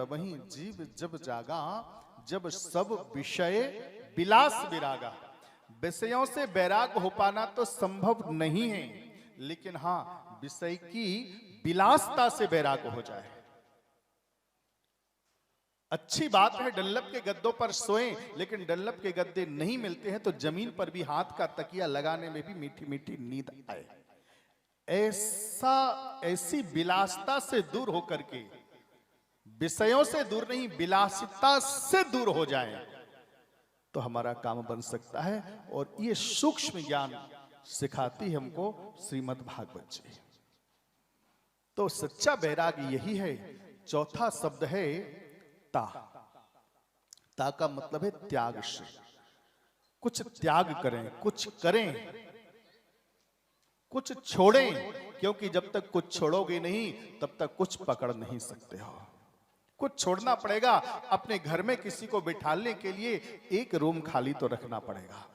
तबहि जीव जब जागा, जब सब विषय विलास विरागा। विषयों से वैराग हो पाना तो संभव नहीं है, लेकिन हां विषय की विलासता से वैराग हो जाए। अच्छी बात है डल्लभ के गद्दों पर सोएं, लेकिन डल्लभ के गद्दे नहीं मिलते हैं तो जमीन पर भी हाथ का तकिया लगाने में भी मीठी मीठी नींद आए। ऐसी विलासिता से दूर होकर के, विषयों से दूर नहीं विलासिता से दूर हो जाए तो हमारा काम बन सकता है। और ये सूक्ष्म ज्ञान सिखाती है हमको श्रीमद् भागवत जी। तो सच्चा वैराग यही है। चौथा शब्द है ता। ता का मतलब है त्याग से। कुछ त्याग करें, कुछ करें, कुछ छोड़ें, क्योंकि जब तक कुछ छोड़ोगे नहीं तब तक कुछ पकड़ नहीं सकते हो। कुछ छोड़ना पड़ेगा। अपने घर में किसी को बिठाने के लिए एक रूम खाली तो रखना पड़ेगा,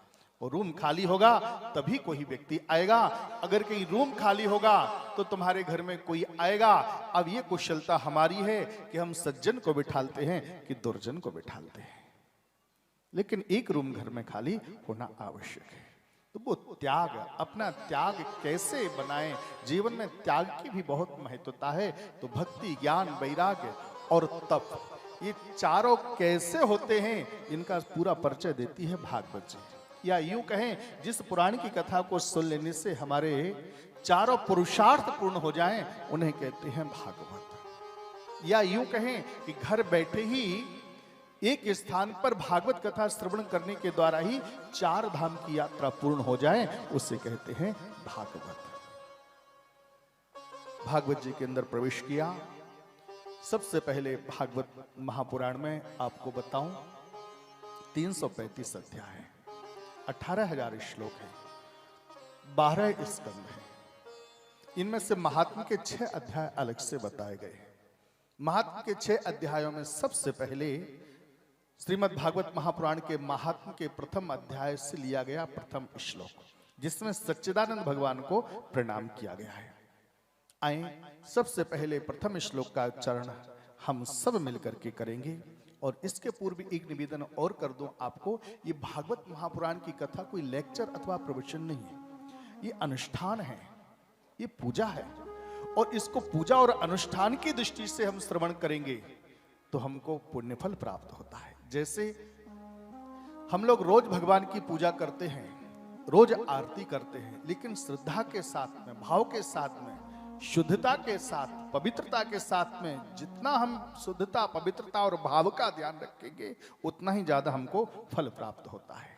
और रूम खाली होगा तभी कोई व्यक्ति आएगा। अगर कहीं रूम खाली होगा तो तुम्हारे घर में कोई आएगा। अब ये कुशलता हमारी है कि हम सज्जन को बिठाते हैं कि दुर्जन को बिठाते हैं, लेकिन एक रूम घर में खाली होना आवश्यक है। तो वो त्याग, अपना त्याग कैसे बनाएं, जीवन में त्याग की भी बहुत महत्वता है। तो भक्ति, ज्ञान, वैराग्य और तप, ये चारों कैसे होते हैं इनका पूरा परिचय देती है भागवत जी। या यूं कहें जिस पुराण की कथा को सुन लेने से हमारे चारों पुरुषार्थ पूर्ण हो जाएं उन्हें कहते हैं भागवत। या यूं कहें कि घर बैठे ही एक स्थान पर भागवत कथा श्रवण करने के द्वारा ही चार धाम की यात्रा पूर्ण हो जाए, उसे कहते हैं भागवत। भागवत जी के अंदर प्रवेश किया। सबसे पहले भागवत महापुराण में आपको बताऊं 335 अध्याय है, 18,000 श्लोक है, 12 स्कंद है। इनमें से महात्म के 6 अध्याय अलग से बताए गए हैं। महात्म के 6 अध्यायों में सबसे पहले श्रीमद् भागवत महापुराण के महात्म के प्रथम अध्याय से लिया गया प्रथम श्लोक, जिसमें सच्चिदानंद भगवान को प्रणाम किया गया है। आए सबसे पहले प्रथम श्लोक का उच्चारण हम सब मिलकर के करेंगे। और इसके पूर्व एक निवेदन और कर दूं आपको, ये भागवत महापुराण की कथा कोई लेक्चर अथवा प्रवचन नहीं है, ये अनुष्ठान है, ये पूजा है। और इसको पूजा और अनुष्ठान की दृष्टि से हम श्रवण करेंगे तो हमको पुण्यफल प्राप्त होता है। जैसे हम लोग रोज भगवान की पूजा करते हैं, रोज आरती करते हैं, लेकिन श्रद्धा के साथ में, भाव के साथ में, शुद्धता के साथ, पवित्रता के साथ में, जितना हम शुद्धता, पवित्रता और भाव का ध्यान रखेंगे उतना ही ज्यादा हमको फल प्राप्त होता है।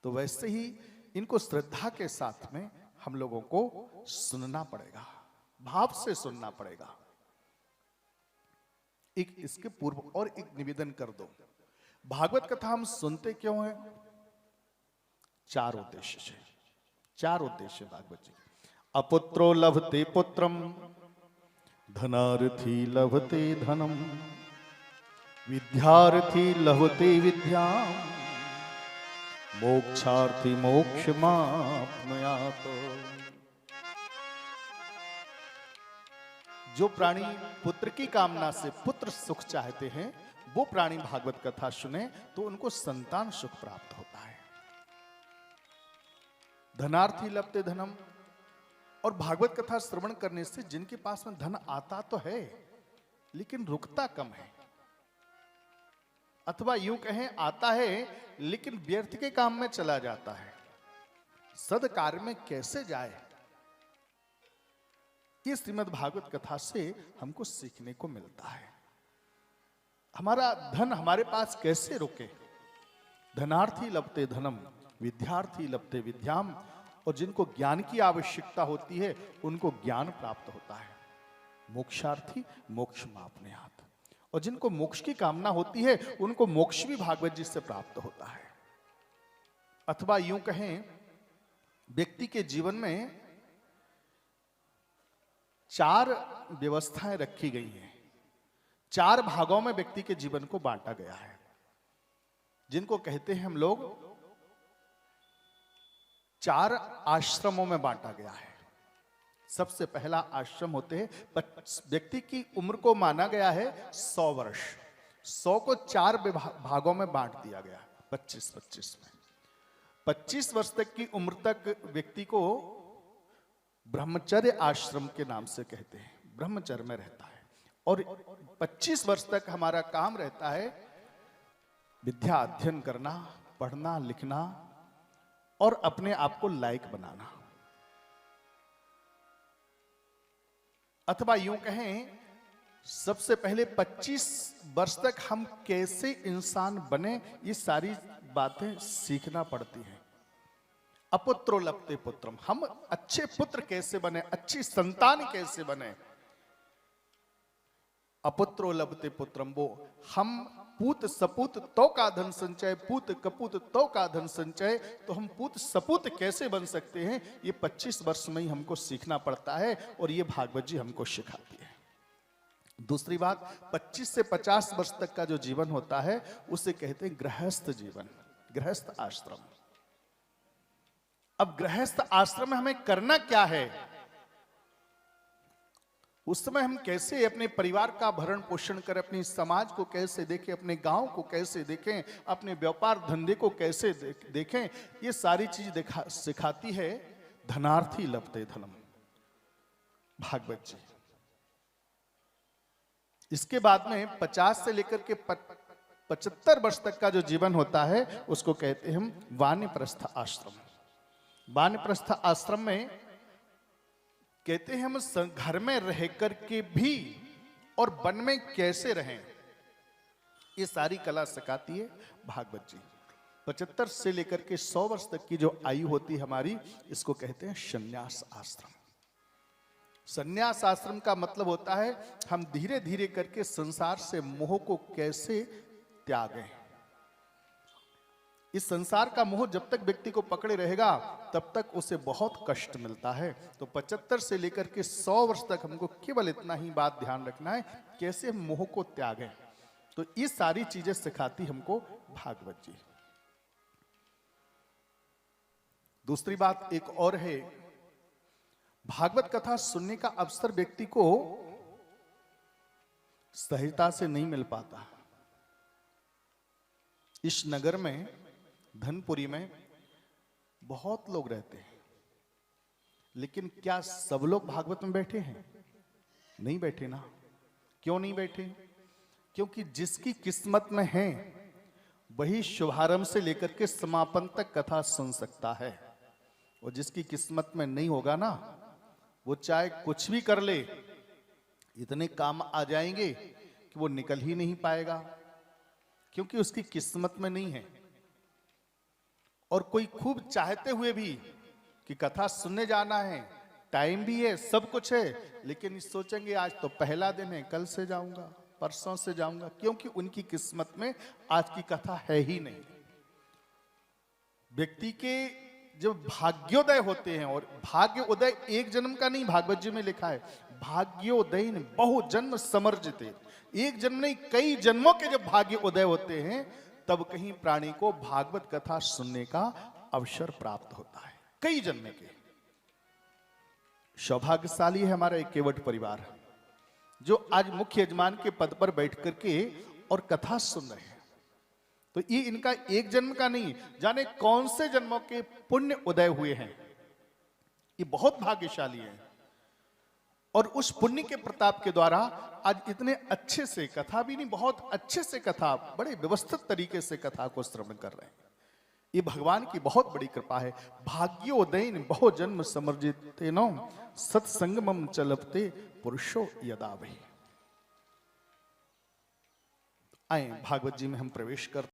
तो वैसे ही इनको श्रद्धा के साथ में हम लोगों को सुनना पड़ेगा, भाव से सुनना पड़ेगा। एक इसके पूर्व और एक निवेदन कर दो, भागवत कथा हम सुनते क्यों हैं? 4 उद्देश्य से। 4 उद्देश्य भागवत जी। अपुत्रो लभते पुत्रम, धनार्थी लभते धनम, विद्यार्थी लभते विद्याम, मोक्षार्थी मोक्षमाप्नुयात्। जो प्राणी पुत्र की कामना से पुत्र सुख चाहते हैं वो प्राणी भागवत कथा सुने तो उनको संतान सुख प्राप्त होता है। धनार्थी लभते धनम, और भागवत कथा श्रवण करने से जिनके पास में धन आता तो है लेकिन रुकता कम है, अथवा यूं कहें आता है लेकिन व्यर्थ के काम में चला जाता है। सदकार्य में कैसे जाए, ये श्रीमद् भागवत कथा से हमको सीखने को मिलता है। हमारा धन हमारे पास कैसे रुके। धनार्थी लभते धनम, विद्यार्थी लभते विद्याम, और जिनको ज्ञान की आवश्यकता होती है उनको ज्ञान प्राप्त होता है। मोक्षार्थी मोक्षमाप्नुयात्, और जिनको मोक्ष की कामना होती है उनको मोक्ष भी भागवत जी से प्राप्त होता है। अथवा यूं कहें व्यक्ति के जीवन में 4 व्यवस्थाएं रखी गई हैं, 4 भागों में व्यक्ति के जीवन को बांटा गया है, जिनको कहते हैं हम लोग 4 आश्रमों में बांटा गया है। सबसे पहला आश्रम होते हैं, व्यक्ति की उम्र को माना गया है 100 वर्ष। 100 को 4 भागों में बांट दिया गया, 25-25 में। 25 वर्ष तक की उम्र तक व्यक्ति को ब्रह्मचर्य आश्रम के नाम से कहते हैं, ब्रह्मचर्य में रहता है। और 25 वर्ष तक हमारा काम रहता है विद्या अध्ययन करना, पढ़ना लिखना और अपने आप को लायक बनाना। अथवा यूं कहें, सबसे पहले 25 वर्ष तक हम कैसे इंसान बने, ये सारी बातें सीखना पड़ती हैं। अपुत्रो लभते पुत्रम, हम अच्छे पुत्र कैसे बने, अच्छी संतान कैसे बने। अपुत्रो लभते पुत्रम, वो हम पूत सपूत तो का धन संचय, पूत कपूत तो का धन संचय, तो हम पूत सपूत कैसे बन सकते हैं, ये 25 वर्ष में ही हमको सीखना पड़ता है और ये भागवत जी हमको सिखाती है। दूसरी बात, 25 से 50 वर्ष तक का जो जीवन होता है उसे कहते हैं गृहस्थ जीवन, गृहस्थ आश्रम। अब गृहस्थ आश्रम में हमें करना क्या है, उस समय हम कैसे अपने परिवार का भरण पोषण करें, अपने समाज को कैसे देखें, अपने गांव को कैसे देखें, अपने व्यापार धंधे को कैसे देखें, ये सारी चीज सिखाती है धनार्थी लभते धनम, भागवत जी। इसके बाद में 50 से लेकर के 75 वर्ष तक का जो जीवन होता है उसको कहते हैं हम वानप्रस्थ आश्रम। वानप्रस्थ आश्रम में कहते हैं हम घर में रह करके भी और वन में कैसे रहें, ये सारी कला सिखाती है भागवत जी। 75 से लेकर के 100 वर्ष तक की जो आयु होती है हमारी, इसको कहते हैं संन्यास आश्रम। संन्यास आश्रम का मतलब होता है हम धीरे धीरे करके संसार से मोह को कैसे त्यागें। इस संसार का मोह जब तक व्यक्ति को पकड़े रहेगा तब तक उसे बहुत कष्ट मिलता है। तो 75 से लेकर के 100 वर्ष तक हमको केवल इतना ही बात ध्यान रखना है, कैसे मोह को त्यागें। तो ये सारी चीजें सिखाती हमको भागवत जी। दूसरी बात एक और है, भागवत कथा सुनने का अवसर व्यक्ति को सहजता से नहीं मिल पाता। इस नगर में, धनपुरी में बहुत लोग रहते हैं, लेकिन क्या सब लोग भागवत में बैठे हैं? नहीं बैठे ना। क्यों नहीं बैठे? क्योंकि जिसकी किस्मत में है वही शुभारंभ से लेकर के समापन तक कथा सुन सकता है, और जिसकी किस्मत में नहीं होगा ना, वो चाहे कुछ भी कर ले, इतने काम आ जाएंगे कि वो निकल ही नहीं पाएगा, क्योंकि उसकी किस्मत में नहीं है। और कोई खूब चाहते हुए भी कि कथा सुनने जाना है, टाइम भी है, सब कुछ है, लेकिन सोचेंगे आज तो पहला दिन है, कल से जाऊंगा, परसों से जाऊंगा, क्योंकि उनकी किस्मत में आज की कथा है ही नहीं। व्यक्ति के जब भाग्योदय होते हैं, और भाग्य उदय एक जन्म का नहीं, भागवत जी में लिखा है भाग्योदय बहु जन्म समर्जिते, एक जन्म नहीं कई जन्मों के जब भाग्य उदय होते हैं तब कहीं प्राणी को भागवत कथा सुनने का अवसर प्राप्त होता है, कई जन्म के। सौभाग्यशाली है हमारा एक केवट परिवार जो आज मुख्य यजमान के पद पर बैठ करके और कथा सुन रहे हैं। तो ये इनका एक जन्म का नहीं, जाने कौन से जन्मों के पुण्य उदय हुए हैं, ये बहुत भाग्यशाली है। और उस पुण्य के प्रताप के द्वारा आज इतने अच्छे से कथा भी नहीं, बहुत अच्छे से कथा, बड़े व्यवस्थित तरीके से कथा को श्रवण कर रहे हैं। ये भगवान की बहुत बड़ी कृपा है। भाग्योदयन बहु जन्म समर्जिते नो सत्संगमम चलपते पुरुषो यदा वही। आए भागवत जी में हम प्रवेश करते